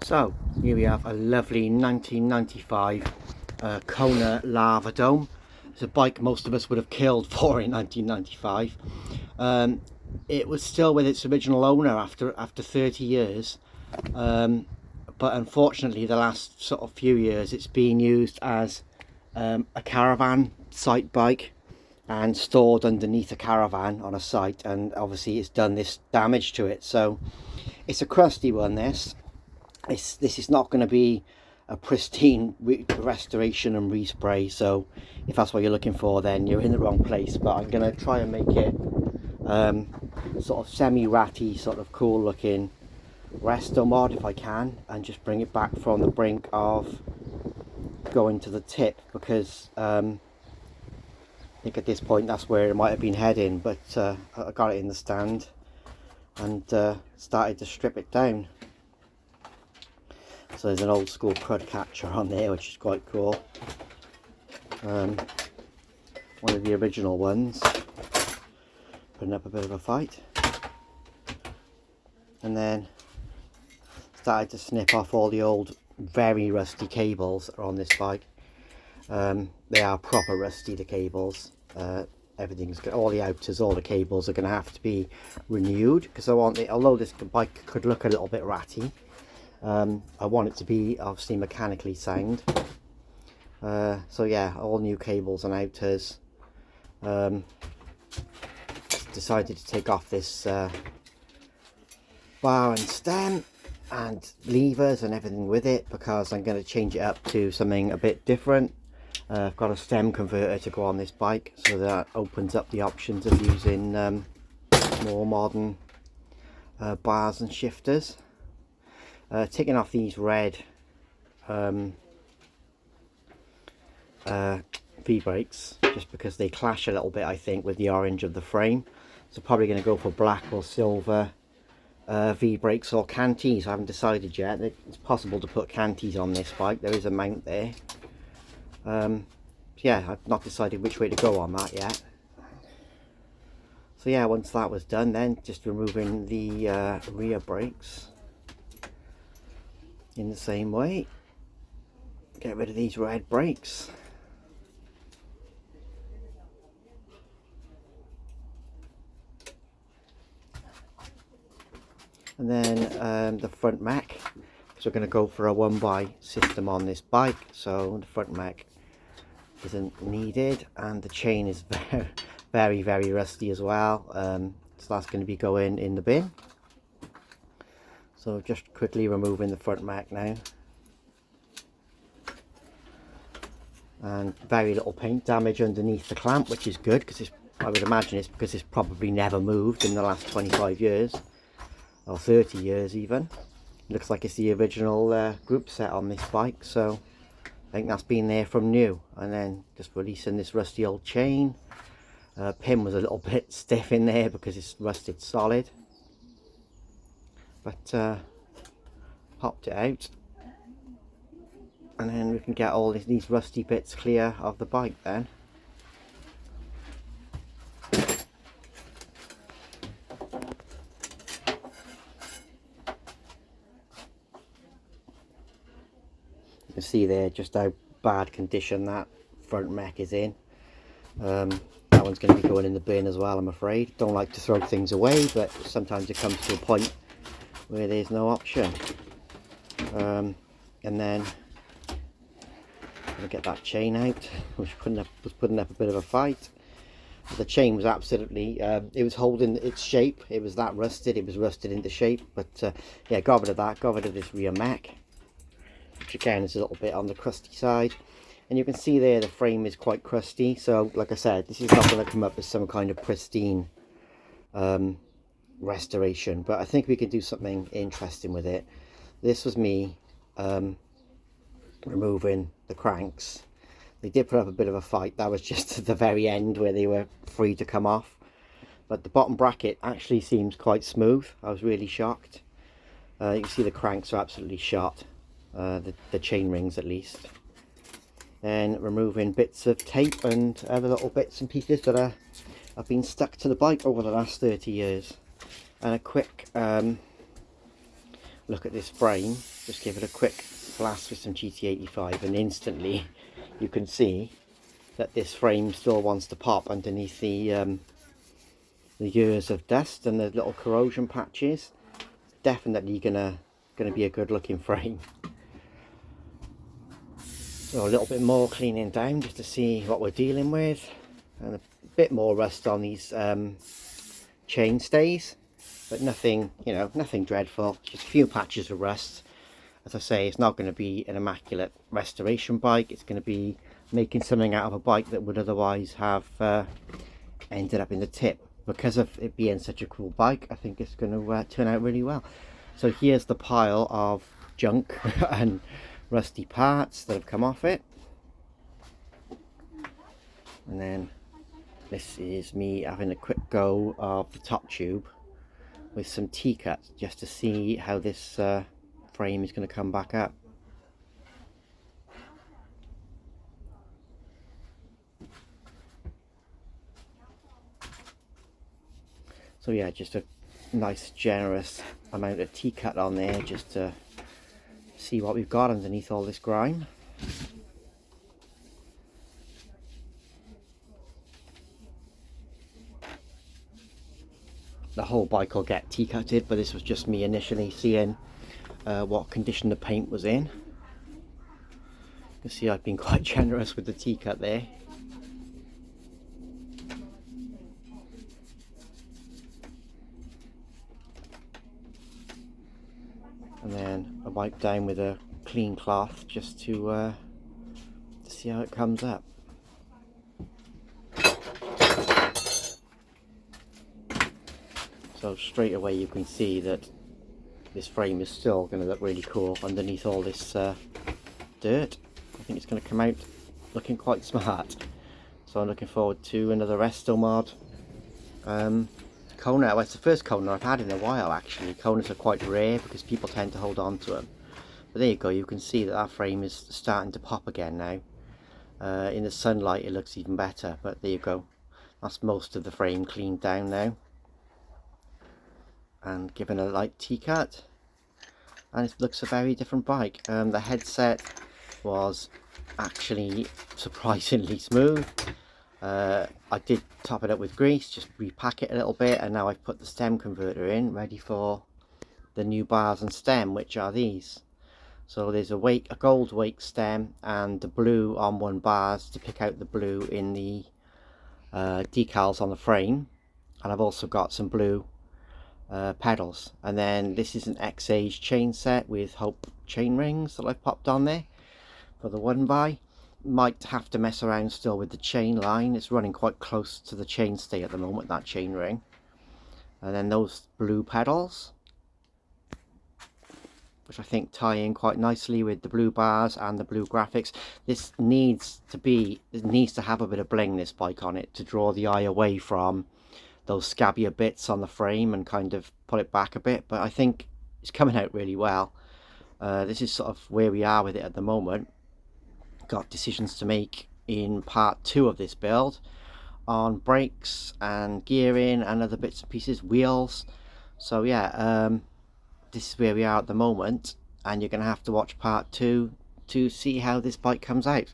So here we have a lovely 1995 Kona Lava Dome. It's a bike most of us would have killed for in 1995. It was still with its original owner after 30 years, but unfortunately the last sort of few years it's been used as a caravan site bike and stored underneath a caravan on a site, and obviously it's done this damage to it. So it's a crusty one, this is not going to be a pristine restoration and respray, so if that's what you're looking for, then you're in the wrong place. But I'm going to try and make it sort of semi-ratty, sort of cool looking resto mod if I can, and just bring it back from the brink of going to the tip, because I think at this point that's where it might have been heading. But I got it in the stand and started to strip it down. So there's an old school crud catcher on there, which is quite cool. One of the original ones, putting up a bit of a fight. And then started to snip off all the old very rusty cables that are on this bike. They are proper rusty, the cables. Everything's, all the outers, all the cables are going to have to be renewed, because I want it, although this bike could look a little bit ratty, I want it to be obviously mechanically sound. So yeah, all new cables and outers. Decided to take off this bar and stem and levers and everything with it, because I'm going to change it up to something a bit different. I've got a stem converter to go on this bike, so that opens up the options of using more modern bars and shifters. Taking off these red V-brakes just because they clash a little bit, I think, with the orange of the frame. So probably going to go for black or silver V-brakes or canties. I haven't decided yet. It's possible to put canties on this bike. There is a mount there. Yeah, I've not decided which way to go on that yet. So yeah, once that was done, then just removing the rear brakes in the same way. Get rid of these red brakes. And then the front mech, because we're going to go for a 1x system on this bike, so the front mech isn't needed, and the chain is very rusty as well. So that's going to be going in the bin. So just quickly removing the front mech now, and very little paint damage underneath the clamp, which is good, because I would imagine it's because it's probably never moved in the last 25 years or 30 years even. Looks like it's the original group set on this bike, so I think that's been there from new. And then just releasing this rusty old chain. Pin was a little bit stiff in there because it's rusted solid, but popped it out, and then we can get all these rusty bits clear of the bike then. You can see there just how bad condition that front mech is in. That one's going to be going in the bin as well, I'm afraid. Don't like to throw things away, but sometimes it comes to a point where there's no option. And then I'm going to get that chain out, which was putting up a bit of a fight. The chain was absolutely, it was holding its shape. It was that rusted, it was rusted into shape. But yeah, got rid of that, got rid of this rear mech, which again is a little bit on the crusty side. And you can see there the frame is quite crusty, so like I said, this is not going to come up with some kind of pristine restoration, but I think we can do something interesting with it. This was me removing the cranks. They did put up a bit of a fight. That was just at the very end where they were free to come off, but the bottom bracket actually seems quite smooth. I was really shocked. You can see the cranks are absolutely shot, the chain rings at least. Then removing bits of tape and other little bits and pieces that have been stuck to the bike over the last 30 years. And a quick look at this frame, just give it a quick blast with some GT85, and instantly you can see that this frame still wants to pop underneath the years of dust and the little corrosion patches. It's definitely gonna be a good looking frame. So a little bit more cleaning down just to see what we're dealing with, and a bit more rust on these chain stays, but nothing, you know, nothing dreadful, just a few patches of rust. As I say, it's not going to be an immaculate restoration bike. It's going to be making something out of a bike that would otherwise have ended up in the tip. Because of it being such a cool bike, I think it's going to turn out really well. So here's the pile of junk and rusty parts that have come off it, and then this is me having a quick go of the top tube with some T-cuts just to see how this frame is going to come back up. So yeah, just a nice generous amount of T-cut on there just to see what we've got underneath all this grime. The whole bike will get T-cutted, but this was just me initially seeing what condition the paint was in. You can see I've been quite generous with the T-cut there. And then I wipe down with a clean cloth just to see how it comes up. So straight away you can see that this frame is still going to look really cool underneath all this dirt. I think it's going to come out looking quite smart. So I'm looking forward to another resto mod. Kona, well, it's the first Kona I've had in a while actually. Konas are quite rare because people tend to hold on to them. But there you go, you can see that that frame is starting to pop again now. In the sunlight it looks even better, but there you go. That's most of the frame cleaned down now. And given a light T-cut. And it looks a very different bike. The headset was actually surprisingly smooth. I did top it up with grease, just repack it a little bit, and now I've put the stem converter in, ready for the new bars and stem, which are these. So there's a gold wake stem and the blue on one bars to pick out the blue in the decals on the frame, and I've also got some blue pedals. And then this is an X-Age chain set with Hope chain rings that I've popped on there for the 1x. Might have to mess around still with the chain line. It's running quite close to the chain stay at the moment, that chain ring. And then those blue pedals, which I think tie in quite nicely with the blue bars and the blue graphics. This needs to have a bit of bling, this bike, on it to draw the eye away from those scabbier bits on the frame and kind of pull it back a bit. But I think it's coming out really well. This is sort of where we are with it at the moment. Got decisions to make in part 2 of this build on brakes and gearing and other bits and pieces, wheels. So yeah, this is where we are at the moment, and you're going to have to watch part 2 to see how this bike comes out.